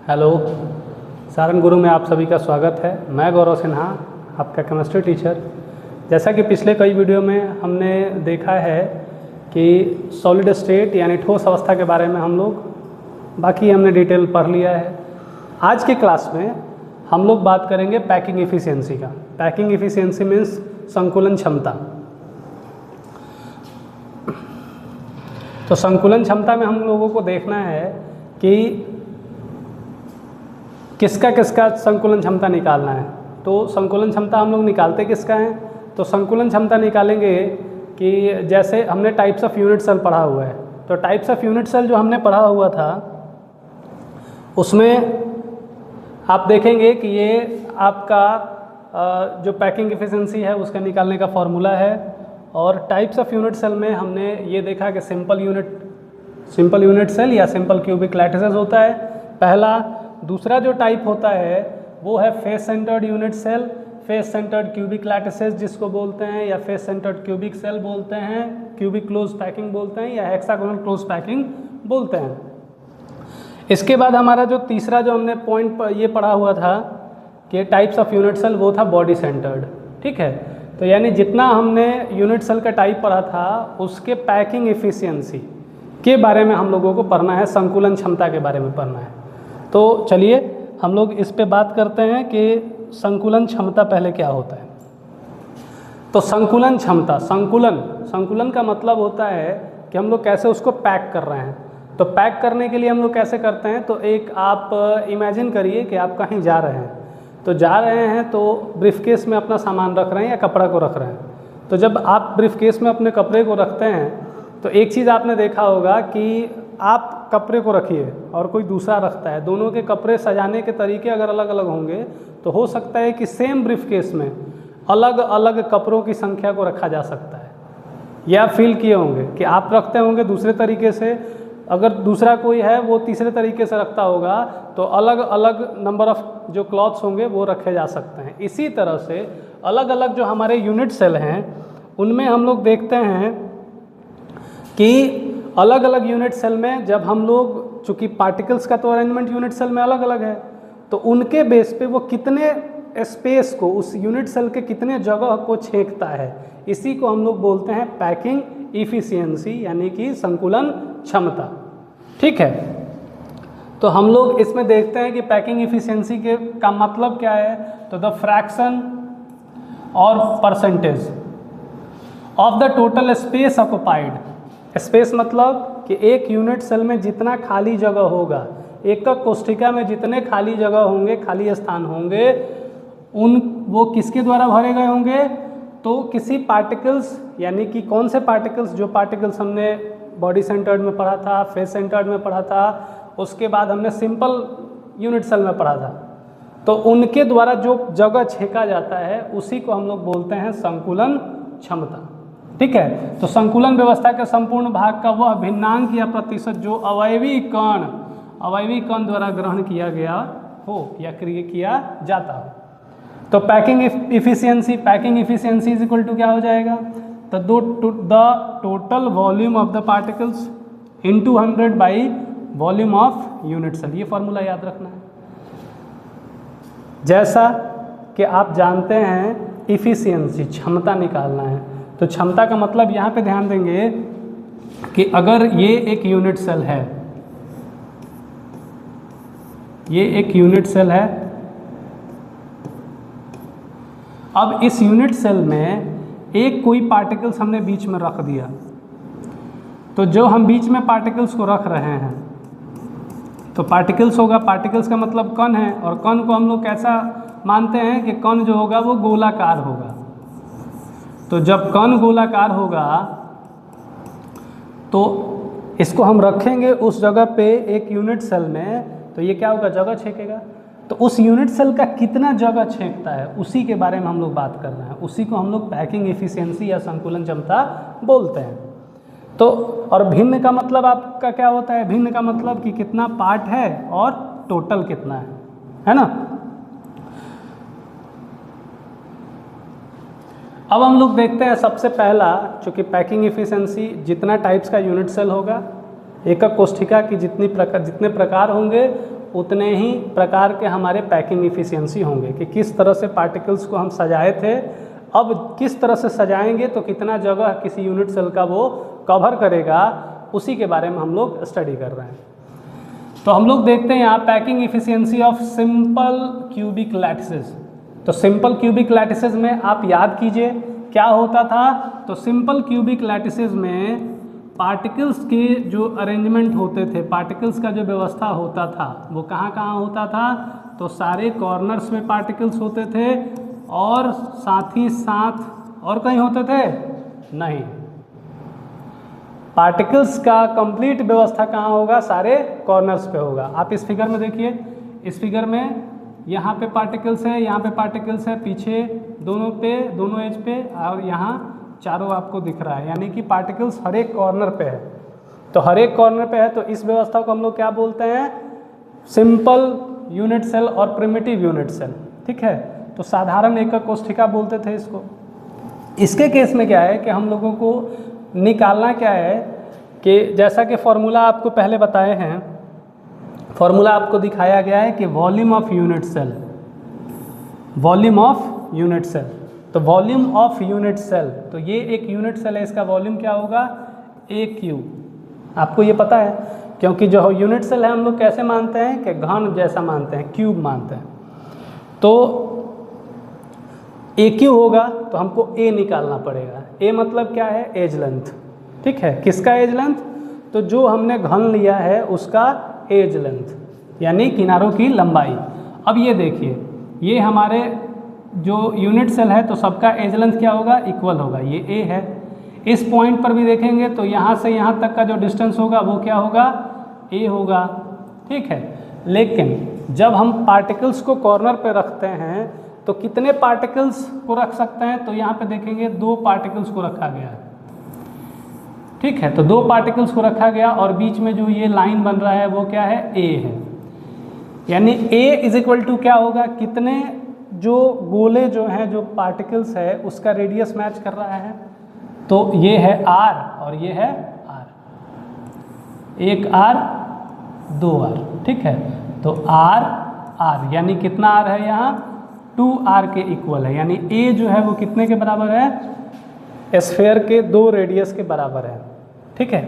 Hello, Sarang गुरु में आप सभी का स्वागत है। मैं गौरव सिन्हा, आपका केमिस्ट्री टीचर। जैसा कि पिछले कई वीडियो में हमने देखा है कि सॉलिड स्टेट यानी ठोस अवस्था के बारे में हम लोग बाकी हमने डिटेल पढ़ लिया है। आज के क्लास में हम लोग बात करेंगे पैकिंग एफिशिएंसी का। पैकिंग एफिशिएंसी मीन्स संकुलन क्षमता। तो संकुलन क्षमता में हम लोगों को देखना है कि किसका किसका संकुलन क्षमता निकालना है। तो संकुलन क्षमता हम लोग निकालते किसका है, तो संकुलन क्षमता निकालेंगे कि जैसे हमने टाइप्स ऑफ यूनिट सेल पढ़ा हुआ है। तो टाइप्स ऑफ यूनिट सेल जो हमने पढ़ा हुआ था उसमें आप देखेंगे कि ये आपका जो पैकिंग एफिशिएंसी है उसका निकालने का फॉर्मूला है। और टाइप्स ऑफ यूनिट सेल में हमने ये देखा कि सिंपल यूनिट सेल या सिंपल क्यूबिक लैटिसेस होता है पहला। दूसरा जो टाइप होता है वो है face centred unit cell, face centred cubic lattices जिसको बोलते हैं, या फेस सेंटर्ड क्यूबिक सेल बोलते हैं, क्यूबिक क्लोज पैकिंग बोलते हैं, या हेक्सागोनल क्लोज पैकिंग बोलते हैं। इसके बाद हमारा जो तीसरा जो हमने पॉइंट ये पढ़ा हुआ था कि टाइप्स ऑफ यूनिट सेल, वो था बॉडी सेंटर्ड। ठीक है, तो यानी जितना हमने यूनिट सेल का टाइप पढ़ा था उसके पैकिंग एफिशिएंसी के बारे में हम लोगों को पढ़ना है, संकुलन क्षमता के बारे में पढ़ना है। तो चलिए हम लोग इस पे बात करते हैं कि संकुलन क्षमता पहले क्या होता है। तो संकुलन क्षमता, संकुलन का मतलब होता है कि हम लोग कैसे उसको पैक कर रहे हैं। तो पैक करने के लिए हम लोग कैसे करते हैं, तो एक आप इमेजिन करिए कि आप कहीं जा रहे हैं, तो जा रहे हैं तो ब्रीफकेस में अपना सामान रख रहे हैं या कपड़ा को रख रहे हैं। तो जब आप ब्रीफकेस में अपने कपड़े को रखते हैं तो एक चीज़ आपने देखा होगा कि आप कपड़े को रखिए और कोई दूसरा रखता है, दोनों के कपड़े सजाने के तरीके अगर अलग अलग होंगे तो हो सकता है कि सेम ब्रीफकेस में अलग अलग कपड़ों की संख्या को रखा जा सकता है। या फील किए होंगे कि आप रखते होंगे दूसरे तरीके से, अगर दूसरा कोई है वो तीसरे तरीके से रखता होगा, तो अलग अलग नंबर ऑफ जो क्लॉथ्स होंगे वो रखे जा सकते हैं। इसी तरह से अलग अलग जो हमारे यूनिट सेल हैं उनमें हम लोग देखते हैं कि अलग अलग यूनिट सेल में जब हम लोग, चूँकि पार्टिकल्स का तो अरेंजमेंट यूनिट सेल में अलग अलग है, तो उनके बेस पे वो कितने स्पेस को, उस यूनिट सेल के कितने जगह को छेंकता है, इसी को हम लोग बोलते हैं पैकिंग इफिशियंसी यानी कि संकुलन क्षमता। ठीक है, तो हम लोग इसमें देखते हैं कि पैकिंग इफिशियंसी के का मतलब क्या है। तो द फ्रैक्शन और percentage of the total space occupied. Space मतलब कि एक यूनिट सेल में जितना खाली जगह होगा, एक कोष्ठिका में जितने खाली जगह होंगे, खाली स्थान होंगे, वो किसके द्वारा भरे गए होंगे, तो किसी पार्टिकल्स, यानी कि कौन से पार्टिकल्स, जो पार्टिकल्स हमने बॉडी सेंटर्ड में पढ़ा था, फेस सेंटर्ड में पढ़ा था, उसके बाद हमने सिंपल यूनिट सेल में पढ़ा था, तो उनके द्वारा जो जगह छेका जाता है उसी को हम लोग बोलते हैं संकुलन क्षमता। ठीक है, तो संकुलन व्यवस्था के संपूर्ण भाग का वह भिन्नांक या प्रतिशत जो अवयवी कण द्वारा ग्रहण किया गया हो या क्रिया किया जाता हो। तो packing efficiency is equal to क्या हो जाएगा, तो the total volume of the particles into 100 by volume of unit cell. ये फॉर्मूला याद रखना है। जैसा कि आप जानते हैं इफिशियंसी क्षमता निकालना है, तो क्षमता का मतलब यहाँ पे ध्यान देंगे कि अगर ये एक यूनिट सेल है, ये एक यूनिट सेल है, अब इस यूनिट सेल में एक कोई पार्टिकल्स हमने बीच में रख दिया, तो जो हम बीच में पार्टिकल्स को रख रहे हैं तो पार्टिकल्स होगा, पार्टिकल्स का मतलब कण है, और कण को हम लोग कैसा मानते हैं कि कण जो होगा वो गोलाकार होगा। तो जब कण गोलाकार होगा तो इसको हम रखेंगे उस जगह पे एक यूनिट सेल में, तो ये क्या होगा, जगह छेकेगा। तो उस यूनिट सेल का कितना जगह छेकता है उसी के बारे में हम लोग बात कर रहे हैं, उसी को हम लोग पैकिंग एफिशिएंसी या संकुलन क्षमता बोलते हैं। तो और भिन्न का मतलब आपका क्या होता है, भिन्न का मतलब कि कितना पार्ट है और टोटल कितना है ना। अब हम लोग देखते हैं सबसे पहला, चूँकि पैकिंग एफिशिएंसी जितना टाइप्स का यूनिट सेल होगा, एकक कोष्ठिका की जितने प्रकार होंगे उतने ही प्रकार के हमारे पैकिंग इफ़िशियंसी होंगे कि किस तरह से पार्टिकल्स को हम सजाए थे, अब किस तरह से सजाएंगे तो कितना जगह किसी यूनिट सेल का वो कवर करेगा, उसी के बारे में हम लोग स्टडी कर रहे हैं। तो हम लोग देखते हैं यहाँ packing efficiency of simple cubic lattices. तो सिंपल क्यूबिक लैटिसेस में आप याद कीजिए क्या होता था। तो सिंपल क्यूबिक लैटिसेस में पार्टिकल्स के जो अरेंजमेंट होते थे, पार्टिकल्स का जो व्यवस्था होता था वो कहाँ कहाँ होता था, तो सारे कॉर्नर्स में पार्टिकल्स होते थे और साथ ही साथ और कहीं होते थे नहीं। पार्टिकल्स का कंप्लीट व्यवस्था कहाँ होगा, सारे कॉर्नर्स पे होगा। आप इस फिगर में देखिए, इस फिगर में यहाँ पे पार्टिकल्स है, यहाँ पे पार्टिकल्स है, पीछे दोनों एज पे, और यहाँ चारों आपको दिख रहा है, यानी कि पार्टिकल्स हर एक कॉर्नर पे है। तो हर एक कॉर्नर पे है, तो इस व्यवस्था को हम लोग क्या बोलते हैं, सिंपल यूनिट सेल और प्रिमिटिव यूनिट सेल। ठीक है, तो साधारण एकक कोष्ठिका बोलते थे इसको। इसके केस में क्या है कि हम लोगों को निकालना क्या है कि जैसा कि फॉर्मूला आपको पहले बताए हैं, फॉर्मूला आपको दिखाया गया है कि volume of unit cell, volume of unit cell. तो वॉल्यूम ऑफ यूनिट सेल, तो ये एक यूनिट सेल है, इसका वॉल्यूम क्या होगा, ए क्यू। आपको ये पता है, क्योंकि जो यूनिट सेल है हम लोग कैसे मानते हैं कि घन जैसा मानते हैं, क्यूब मानते हैं। तो ए क्यू होगा तो हमको ए निकालना पड़ेगा। ए मतलब क्या है, एज लेंथ। ठीक है, किसका एज लेंथ, तो जो हमने घन लिया है उसका एज लेंथ, यानी किनारों की लंबाई। अब ये देखिए, ये हमारे जो यूनिट सेल है तो सबका एज लेंथ क्या होगा, इक्वल होगा, ये ए है। इस पॉइंट पर भी देखेंगे तो यहाँ से यहाँ तक का जो डिस्टेंस होगा वो क्या होगा, ए होगा। ठीक है, लेकिन जब हम पार्टिकल्स को कॉर्नर पे रखते हैं तो कितने पार्टिकल्स को रख सकते हैं, तो यहाँ पे देखेंगे 2 पार्टिकल्स को रखा गया है। ठीक है, तो 2 पार्टिकल्स को रखा गया और बीच में जो ये लाइन बन रहा है वो क्या है, ए है। यानी ए इज इक्वल टू क्या होगा, कितने जो गोले जो हैं, जो पार्टिकल्स है उसका रेडियस मैच कर रहा है, तो ये है आर और ये है आर, एक आर 2 आर। ठीक है, तो आर आर यानी कितना आर है यहाँ, 2r के इक्वल है, यानी a जो है वो कितने के बराबर है, स्फीयर के 2 रेडियस के बराबर है। ठीक है,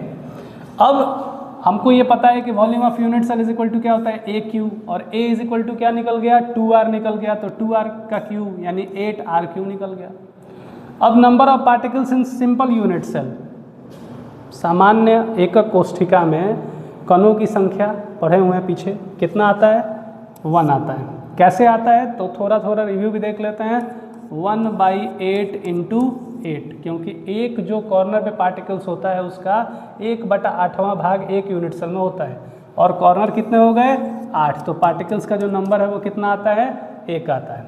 अब हमको ये पता है कि volume of unit cell is equal to क्या होता है, ए क्यू, और a इज इक्वल टू क्या निकल गया, 2r निकल गया, तो 2r का क्यू यानी 8r³ निकल गया। अब number of particles in simple unit cell, सामान्य एकक कोष्ठिका में कणों की संख्या पढ़े हुए हैं पीछे, कितना आता है, 1 आता है। कैसे आता है, तो थोड़ा थोड़ा रिव्यू भी देख लेते हैं। 1/8 × 8, क्योंकि एक जो कॉर्नर पे पार्टिकल्स होता है उसका 1/8वां भाग एक यूनिट सेल में होता है, और कॉर्नर कितने हो गए, 8, तो पार्टिकल्स का जो नंबर है वो कितना आता है, 1 आता है।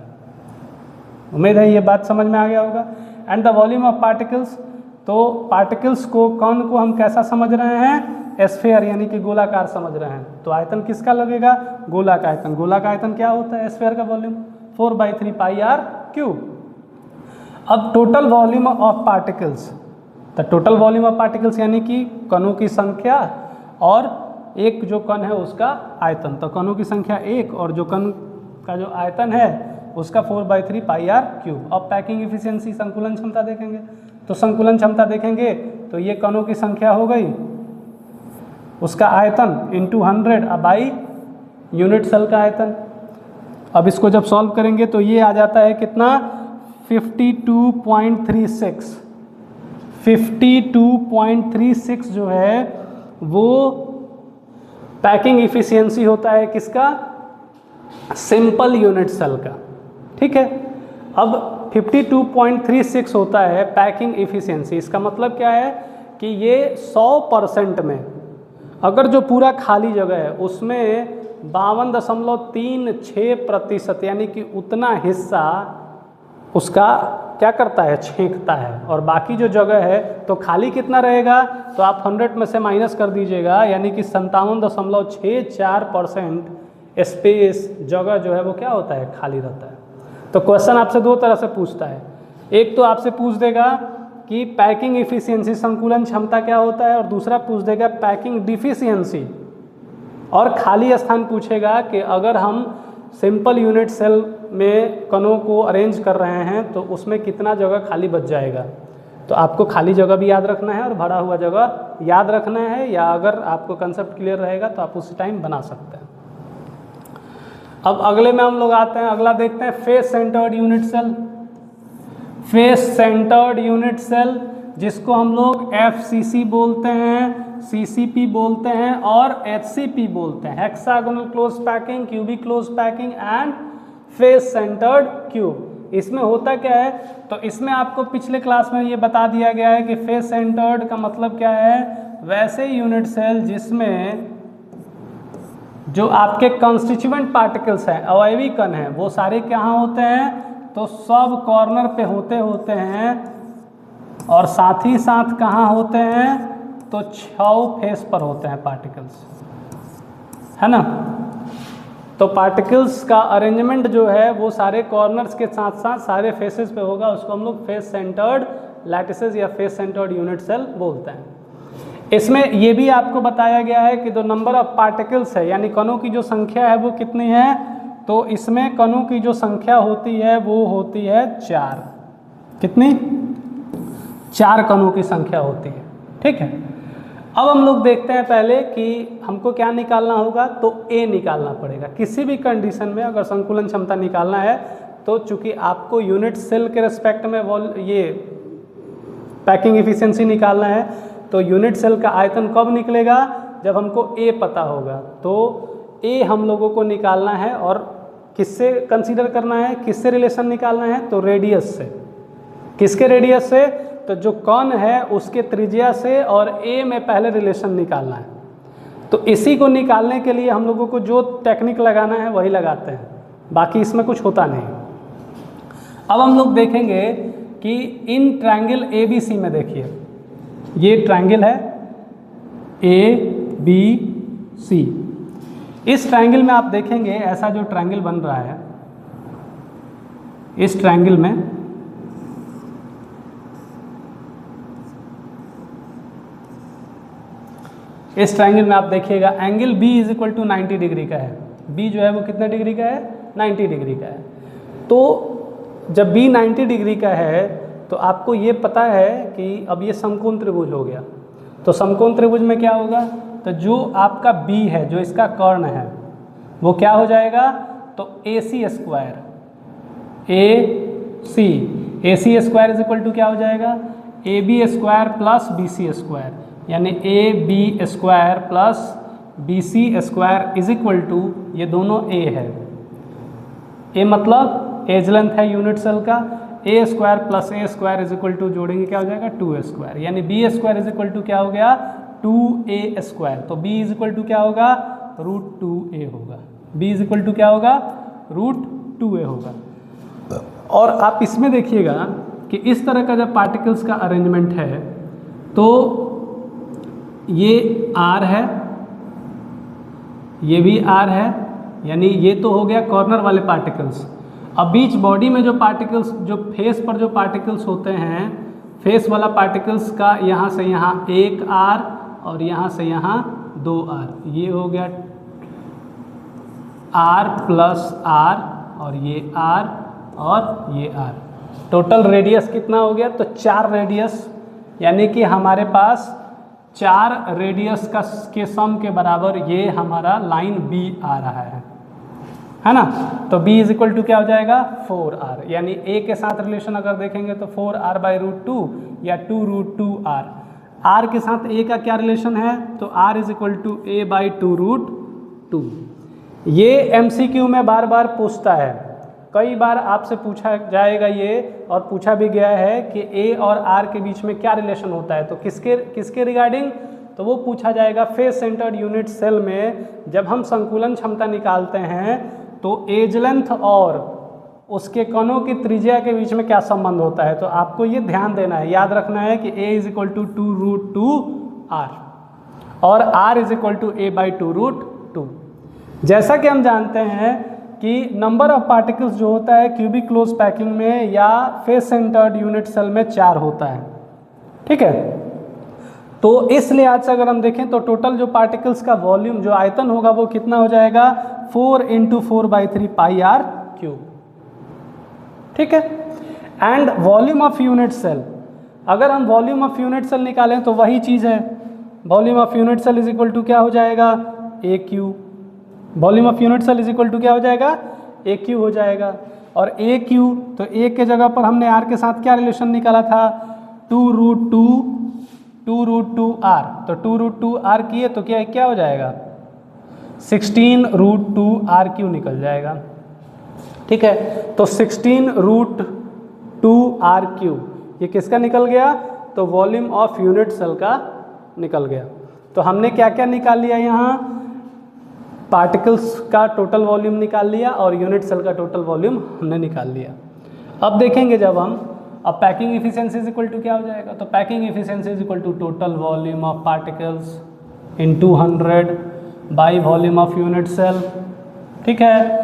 उम्मीद है ये बात समझ में आ गया होगा। And the volume of particles, तो पार्टिकल्स को, कण को हम कैसा समझ रहे हैं, स्फीयर यानी कि गोलाकार समझ रहे हैं, तो आयतन किसका लगेगा, गोला का आयतन। गोला का आयतन क्या होता है, स्फीयर का वॉल्यूम 4/3πr³। अब टोटल वॉल्यूम ऑफ पार्टिकल्स, तो टोटल वॉल्यूम ऑफ पार्टिकल्स यानी कि कणों की संख्या और एक जो कण है उसका आयतन, तो कणों की संख्या 1 और जो कण का जो आयतन है उसका 4/3πr³। अब पैकिंग इफिशियंसी, संकुलन क्षमता देखेंगे, तो संकुलन क्षमता देखेंगे तो ये कणों की संख्या हो गई, उसका आयतन × 100 बाई यूनिट सेल का आयतन। अब इसको जब सॉल्व करेंगे तो ये आ जाता है कितना, 52.36। 52.36 जो है वो पैकिंग इफिशियंसी होता है किसका, सिंपल यूनिट सेल का। ठीक है, अब 52.36 होता है पैकिंग इफिशियंसी, इसका मतलब क्या है कि ये 100% में, अगर जो पूरा खाली जगह है उसमें 52.36% यानी कि उतना हिस्सा उसका क्या करता है, छेंकता है, और बाकी जो जगह है तो खाली कितना रहेगा, तो आप 100 में से माइनस कर दीजिएगा, यानी कि 57.64% स्पेस, जगह जो है वो क्या होता है, खाली रहता है। तो क्वेश्चन आपसे 2 तरह से पूछता है, एक तो आपसे पूछ देगा कि पैकिंग इफिशियंसी, संकुलन क्षमता क्या होता है, और दूसरा पूछ देगा पैकिंग डिफिशियंसी, और खाली स्थान पूछेगा कि अगर हम सिंपल यूनिट सेल में कणों को अरेंज कर रहे हैं तो उसमें कितना जगह खाली बच जाएगा। तो आपको खाली जगह भी याद रखना है और भरा हुआ जगह याद रखना है, या अगर आपको कंसेप्ट क्लियर रहेगा तो आप उसी टाइम बना सकते हैं। अब अगले में हम लोग आते हैं, अगला देखते हैं face centred unit cell. Face centred unit cell जिसको हम लोग FCC बोलते हैं, CCP बोलते हैं और HCP बोलते हैं, hexagonal close packing, cubic close packing and face centred cube. इसमें होता क्या है, तो इसमें आपको पिछले क्लास में ये बता दिया गया है कि फेस सेंटर्ड का मतलब क्या है, वैसे यूनिट सेल जिसमें जो आपके कॉन्स्टिट्यूएंट पार्टिकल्स हैं, अवयवी कण हैं, वो सारे कहाँ होते हैं, तो सब कॉर्नर पे होते हैं और साथ ही साथ कहाँ होते हैं, तो 6 फेस पर होते हैं पार्टिकल्स, है ना। तो पार्टिकल्स का अरेंजमेंट जो है वो सारे कॉर्नर्स के साथ साथ सारे फेसेस पे होगा, उसको हम लोग फेस सेंटर्ड लैटिसेस या फेस सेंटर्ड यूनिट सेल बोलते हैं। इसमें ये भी आपको बताया गया है कि जो नंबर ऑफ पार्टिकल्स है, यानी कणों की जो संख्या है वो कितनी है, तो इसमें कणों की जो संख्या होती है वो होती है 4। कितनी? 4 कणों की संख्या होती है, ठीक है। अब हम लोग देखते हैं पहले कि हमको क्या निकालना होगा, तो A निकालना पड़ेगा। किसी भी कंडीशन में अगर संकुलन क्षमता निकालना है तो चूंकि आपको यूनिट सेल के रिस्पेक्ट में ये पैकिंग इफिशिएंसी निकालना है, तो यूनिट सेल का आयतन कब निकलेगा, जब हमको A पता होगा। तो A हम लोगों को निकालना है और किससे कंसीडर करना है, किससे रिलेशन निकालना है, तो रेडियस से। किसके रेडियस से, तो जो कण है उसके त्रिज्या से, और A में पहले रिलेशन निकालना है। तो इसी को निकालने के लिए हम लोगों को जो टेक्निक लगाना है वही लगाते हैं, बाकी इसमें कुछ होता नहीं। अब हम लोग देखेंगे कि इन ट्रायंगल ABC में देखिए, ये ट्रायंगल है ABC। इस ट्रायंगल में आप देखेंगे ऐसा जो ट्रायंगल बन रहा है, इस ट्रायंगल में आप देखिएगा angle B is equal to 90 degree का है। B जो है वो कितने डिग्री का है, 90 डिग्री का है। तो जब B 90 डिग्री का है तो आपको ये पता है कि अब ये समकोण त्रिभुज हो गया। तो समकोण त्रिभुज में क्या होगा, तो जो आपका B है, जो इसका कर्ण है, वो क्या हो जाएगा, तो AC square, AC square is equal to क्या हो जाएगा, AB square plus BC square, यानी AB square plus BC square is equal to, ये दोनों A है। A मतलब एज लेंथ है यूनिट सेल का, A square plus A square is equal to जोड़ेंगे क्या हो जाएगा, 2A स्क्वायर, यानी B square is equal to क्या हो गया, 2A स्क्वायर। तो B इज इक्वल टू क्या होगा, √2A होगा। B इज इक्वल टू क्या होगा, √2A होगा। और आप इसमें देखिएगा कि इस तरह का जब पार्टिकल्स का अरेंजमेंट है तो ये R है, ये भी R है, यानी ये तो हो गया कॉर्नर वाले पार्टिकल्स। अब बीच बॉडी में जो पार्टिकल्स, जो फेस पर जो पार्टिकल्स होते हैं, फेस वाला पार्टिकल्स का यहाँ से यहाँ 1 R और यहाँ से यहाँ 2 R, ये हो गया R प्लस R, और ये R और ये R। टोटल रेडियस कितना हो गया, तो 4 रेडियस, यानी कि हमारे पास 4 रेडियस का के सम के बराबर ये हमारा लाइन B आ रहा है ना। तो B इज इक्वल टू क्या हो जाएगा, 4R, यानी A के साथ रिलेशन अगर देखेंगे तो 4R बाई √2 या 2√2R। R के साथ A का क्या रिलेशन है, तो R is equal to A by 2√2। ये MCQ में बार बार पूछता है, कई बार आपसे पूछा जाएगा ये, और पूछा भी गया है कि A और R के बीच में क्या रिलेशन होता है। तो किसके रिगार्डिंग, तो वो पूछा जाएगा फेस सेंटर्ड यूनिट सेल में जब हम संकुलन क्षमता निकालते हैं तो एज लेंथ और उसके कणों की त्रिज्या के बीच में क्या संबंध होता है। तो आपको ये ध्यान देना है, याद रखना है कि A is equal to 2√2R और R is equal to A by 2√2। जैसा कि हम जानते हैं कि नंबर ऑफ पार्टिकल्स जो होता है क्यूबिक क्लोज पैकिंग में या फेस सेंटर्ड यूनिट सेल में 4 होता है, ठीक है। तो इस लिहाज से अगर हम देखें तो टोटल जो पार्टिकल्स का वॉल्यूम, जो आयतन होगा, वो कितना हो जाएगा 4 × 4/3 πr³। ठीक है। And volume of unit cell, अगर हम वॉल्यूम ऑफ यूनिट सेल निकालें तो वही चीज़ है, volume of unit cell is equal to क्या हो जाएगा AQ। Volume of unit cell is equal to क्या हो जाएगा AQ हो जाएगा। और AQ, तो A के जगह पर हमने R के साथ क्या रिलेशन निकाला था 2√2R। तो 2√2R किए तो क्या हो जाएगा 16√2R³ निकल जाएगा। ठीक है, तो 16√2R³ ये किसका निकल गया, तो वॉल्यूम ऑफ यूनिट सेल का निकल गया। तो हमने क्या क्या निकाल लिया यहाँ, पार्टिकल्स का टोटल वॉल्यूम निकाल लिया और यूनिट सेल का टोटल वॉल्यूम हमने निकाल लिया। अब देखेंगे जब हम, अब packing efficiency is equal to क्या हो जाएगा, तो packing efficiency is equal to total volume of particles into 100 by volume of unit cell. ठीक है,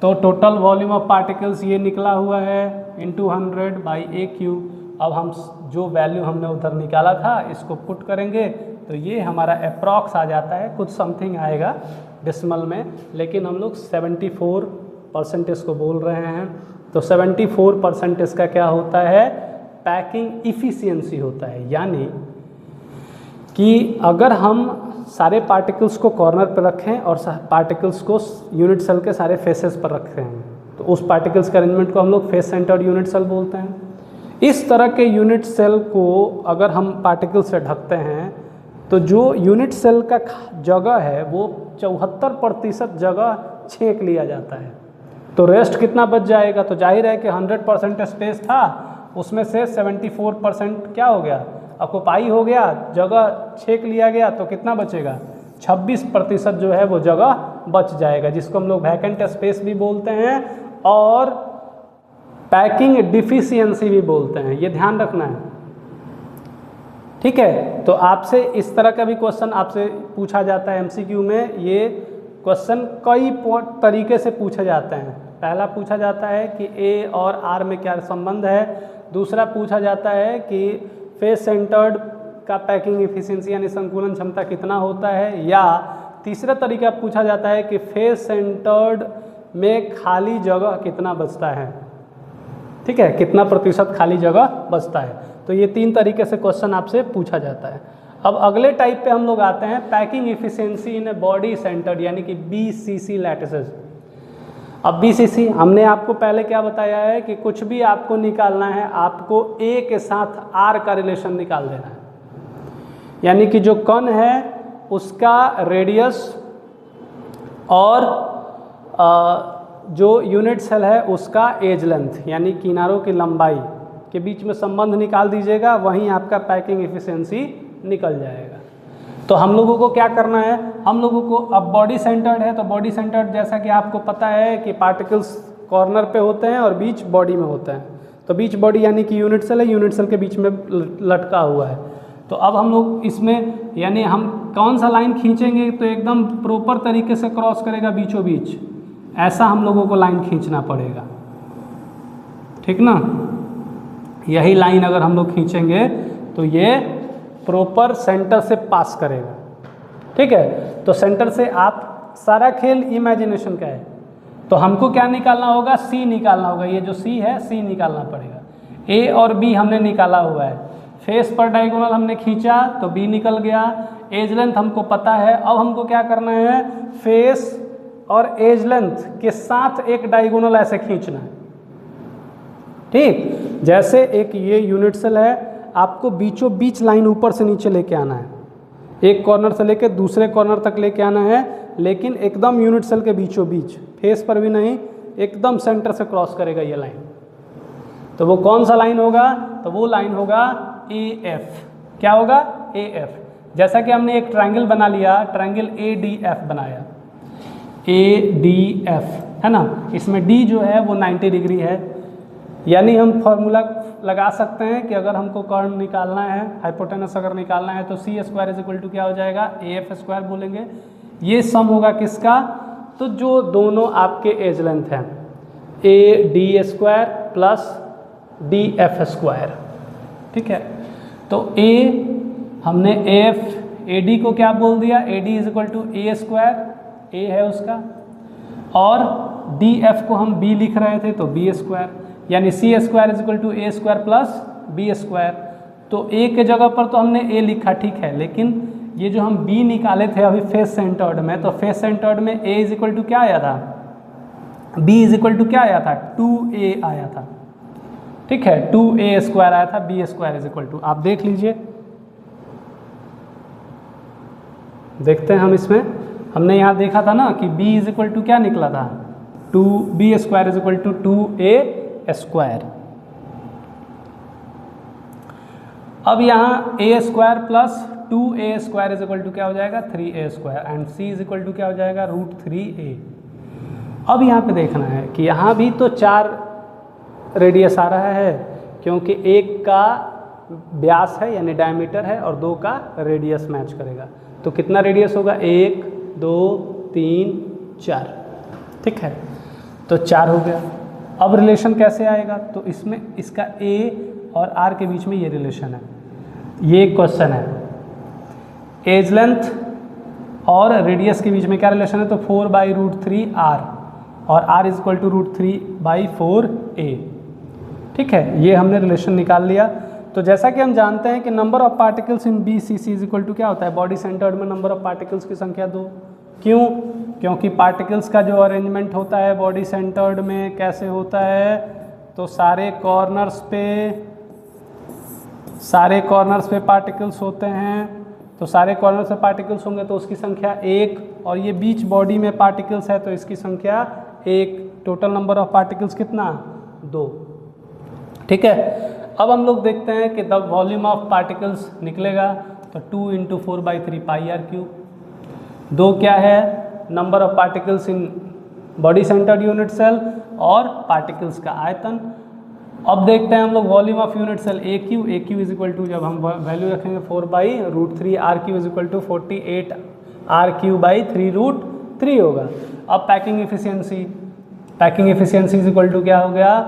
तो टोटल वॉल्यूम ऑफ पार्टिकल्स ये निकला हुआ है इनटू 100 बाई AQ। अब हम जो वैल्यू हमने उधर निकाला था इसको पुट करेंगे तो ये हमारा अप्रॉक्स आ जाता है, कुछ समथिंग आएगा डेसिमल में, लेकिन हम लोग 74% इसको बोल रहे हैं। तो 74% इसका क्या होता है, पैकिंग इफिशिएंसी होता है। यानी कि अगर हम सारे पार्टिकल्स को कॉर्नर पर रखें और पार्टिकल्स को यूनिट सेल के सारे फेसेस पर रखते हैं तो उस पार्टिकल्स के अरेंजमेंट को हम लोग फेस सेंटर्ड यूनिट सेल बोलते हैं। इस तरह के यूनिट सेल को अगर हम पार्टिकल से ढकते हैं तो जो यूनिट सेल का जगह है वो 74% जगह छेक लिया जाता है। तो रेस्ट कितना बच जाएगा, तो जाहिर है कि 100% स्पेस था, उसमें से 74% क्या हो गया, ऑक्युपाई हो गया, जगह छेक लिया गया, तो कितना बचेगा 26% जो है वो जगह बच जाएगा, जिसको हम लोग वैकेंट स्पेस भी बोलते हैं और पैकिंग डिफिशियंसी भी बोलते हैं। ये ध्यान रखना है। ठीक है, तो आपसे इस तरह का भी क्वेश्चन आपसे पूछा जाता है MCQ में। ये क्वेश्चन कई तरीके से पूछे जाते हैं। पहला पूछा जाता है कि A और R में क्या संबंध है, दूसरा पूछा जाता है कि फेस सेंटर्ड का पैकिंग इफिशिएंसी यानी संकुलन क्षमता कितना होता है, या तीसरा तरीका पूछा जाता है कि फेस सेंटर्ड में खाली जगह कितना बचता है। ठीक है, कितना प्रतिशत खाली जगह बचता है। तो ये 3 तरीके से क्वेश्चन आपसे पूछा जाता है। अब अगले टाइप पे हम लोग आते हैं packing efficiency in a body centred यानी कि BCC लैटिसेस। अब BCC हमने आपको पहले क्या बताया है कि कुछ भी आपको निकालना है आपको A के साथ R का रिलेशन निकाल देना है, यानी कि जो कण है उसका रेडियस और जो यूनिट सेल है उसका एज लेंथ यानी किनारों की लंबाई के बीच में संबंध निकाल दीजिएगा, वहीं आपका पैकिंग इफिशिएंसी निकल जाएगा। तो हम लोगों को क्या करना है, हम लोगों को अब बॉडी सेंटर्ड है तो बॉडी सेंटर्ड जैसा कि आपको पता है कि पार्टिकल्स कॉर्नर पे होते हैं और बीच बॉडी में होते हैं। तो बीच बॉडी यानी कि यूनिट सेल है, यूनिट सेल के बीच में लटका हुआ है। तो अब हम लोग इसमें यानी हम कौन सा लाइन खींचेंगे तो एकदम प्रॉपर तरीके से क्रॉस करेगा बीचों बीच, ऐसा हम लोगों को लाइन खींचना पड़ेगा। ठीक ना, यही लाइन अगर हम लोग खींचेंगे तो ये प्रॉपर सेंटर से पास करेगा। ठीक है, तो सेंटर से आप सारा खेल इमेजिनेशन का है। तो हमको क्या निकालना होगा, C निकालना होगा। ये जो C है C निकालना पड़ेगा। A और B हमने निकाला हुआ है, फेस पर डायगोनल हमने खींचा तो B निकल गया, एज लेंथ हमको पता है। अब हमको क्या करना है, फेस और एज लेंथ के साथ एक डायगोनल ऐसे खींचना है। ठीक, जैसे एक ये यूनिट सेल है, आपको बीचों बीच लाइन ऊपर से नीचे लेके आना है, एक कॉर्नर से लेके दूसरे कॉर्नर तक लेके आना है, लेकिन एकदम यूनिट सेल के बीचों बीच, फेस पर भी नहीं, एकदम सेंटर से क्रॉस करेगा ये लाइन। तो वो कौन सा लाइन होगा, तो वो लाइन होगा AF। क्या होगा, AF। जैसा कि हमने एक ट्रायंगल बना लिया, ट्रायंगल ADF बनाया, ADF है ना, इसमें D जो है वो 90 डिग्री है। यानी हम फॉर्मूला लगा सकते हैं कि अगर हमको कर्ण निकालना है, हाइपोटेनस अगर निकालना है तो C² क्या हो जाएगा, AF² बोलेंगे। ये सम होगा किसका, तो जो दोनों आपके एज लेंथ हैं, AD² प्लस DF²। ठीक है, तो A हमने AF AD को क्या बोल दिया, AD is equal to A square, A है उसका, और DF को हम B लिख रहे थे तो B स्क्वायर, यानी C square is equal to A square plus B square. तो A के जगह पर तो हमने A लिखा, ठीक है, लेकिन ये जो हम B निकाले थे अभी फेस सेंटर्ड में, तो फेस सेंटर्ड में A इज इक्वल टू क्या आया था, B इज इक्वल टू क्या आया था, 2A आया था, ठीक है, 2A स्क्वायर आया था, B square is equal to, आप देख लीजिए, देखते हैं हम इसमें, हमने यहाँ देखा था ना कि B इज इक्वल टू क्या निकला था, 2B square is equal to 2A square. अब यहाँ A square plus 2A square is equal to क्या हो जाएगा, 3A square, and C is equal to क्या हो जाएगा, √3A। अब यहाँ पे देखना है कि यहाँ भी तो 4 रेडियस आ रहा है, क्योंकि एक का व्यास है यानी डायमीटर है और 2 का रेडियस मैच करेगा, तो कितना रेडियस होगा, 1 2 3 4, ठीक है, तो 4 हो गया। अब रिलेशन कैसे आएगा, तो इसमें इसका A और R के बीच में ये रिलेशन है, ये एक क्वेश्चन है, एज लेंथ और रेडियस के बीच में क्या रिलेशन है, तो 4/√3R और R is equal to √3/4A, ठीक है, ये हमने रिलेशन निकाल लिया। तो जैसा कि हम जानते हैं कि number of particles in BCC is equal to क्या होता है, बॉडी सेंटर्ड में नंबर ऑफ पार्टिकल्स की संख्या 2। क्यों, क्योंकि पार्टिकल्स का जो अरेंजमेंट होता है बॉडी सेंटर्ड में कैसे होता है, तो सारे कॉर्नर्स पे पार्टिकल्स होते हैं, तो सारे कॉर्नर्स पे पार्टिकल्स होंगे तो उसकी संख्या 1, और ये बीच बॉडी में पार्टिकल्स है तो इसकी संख्या 1, टोटल नंबर ऑफ पार्टिकल्स कितना, 2, ठीक है। अब हम लोग देखते हैं कि द वॉल्यूम ऑफ पार्टिकल्स निकलेगा, तो 2 × 4/3πr³। 2 क्या है, number of particles in body centred unit cell और पार्टिकल्स का आयतन। अब देखते हैं हम लोग volume of unit cell AQ is equal to, जब हम वैल्यू रखेंगे 4/√3R³ is equal to 48R³/3√3 होगा। अब packing efficiency is equal to क्या हो गया,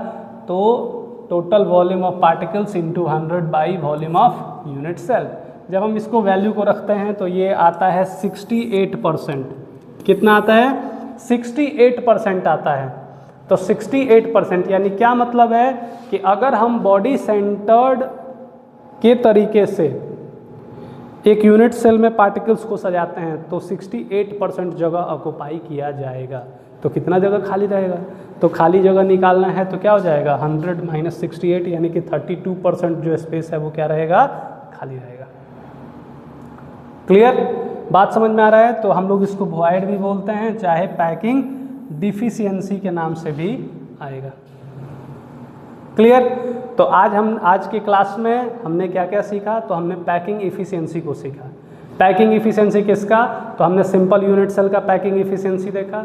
तो total volume of particles into 100 by volume of unit cell. जब हम इसको वैल्यू को रखते हैं तो ये आता है 68%। कितना आता है, 68% आता है। तो 68% यानी क्या मतलब है कि अगर हम बॉडी सेंटर्ड के तरीके से एक यूनिट सेल में पार्टिकल्स को सजाते हैं तो 68% जगह ऑक्युपाई किया जाएगा। तो कितना जगह खाली रहेगा, तो खाली जगह निकालना है तो क्या हो जाएगा 100 - 68 यानी कि 32% जो स्पेस है वो क्या रहेगा, खाली रहेगा। क्लियर, बात समझ में आ रहा है। तो हम लोग इसको वॉइड भी बोलते हैं, चाहे पैकिंग डिफिशियंसी के नाम से भी आएगा। क्लियर। तो आज की क्लास में हमने क्या क्या सीखा, तो हमने पैकिंग इफिशियंसी को सीखा। पैकिंग इफिशियंसी किसका, तो हमने सिंपल यूनिट सेल का पैकिंग इफिशियंसी देखा,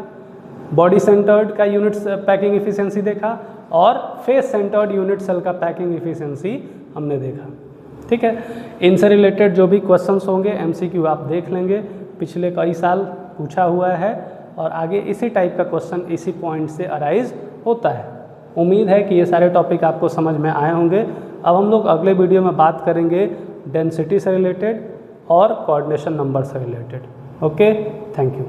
बॉडी सेंटर्ड का यूनिट पैकिंग इफिशियंसी देखा, और फेस सेंटर्ड यूनिट सेल का पैकिंग इफिशियंसी हमने देखा। ठीक है, इनसे रिलेटेड जो भी क्वेश्चंस होंगे MCQ आप देख लेंगे, पिछले कई साल पूछा हुआ है और आगे इसी टाइप का क्वेश्चन इसी पॉइंट से अराइज होता है। उम्मीद है कि ये सारे टॉपिक आपको समझ में आए होंगे। अब हम लोग अगले वीडियो में बात करेंगे डेंसिटी से रिलेटेड और कोऑर्डिनेशन नंबर से रिलेटेड। Okay, thank you.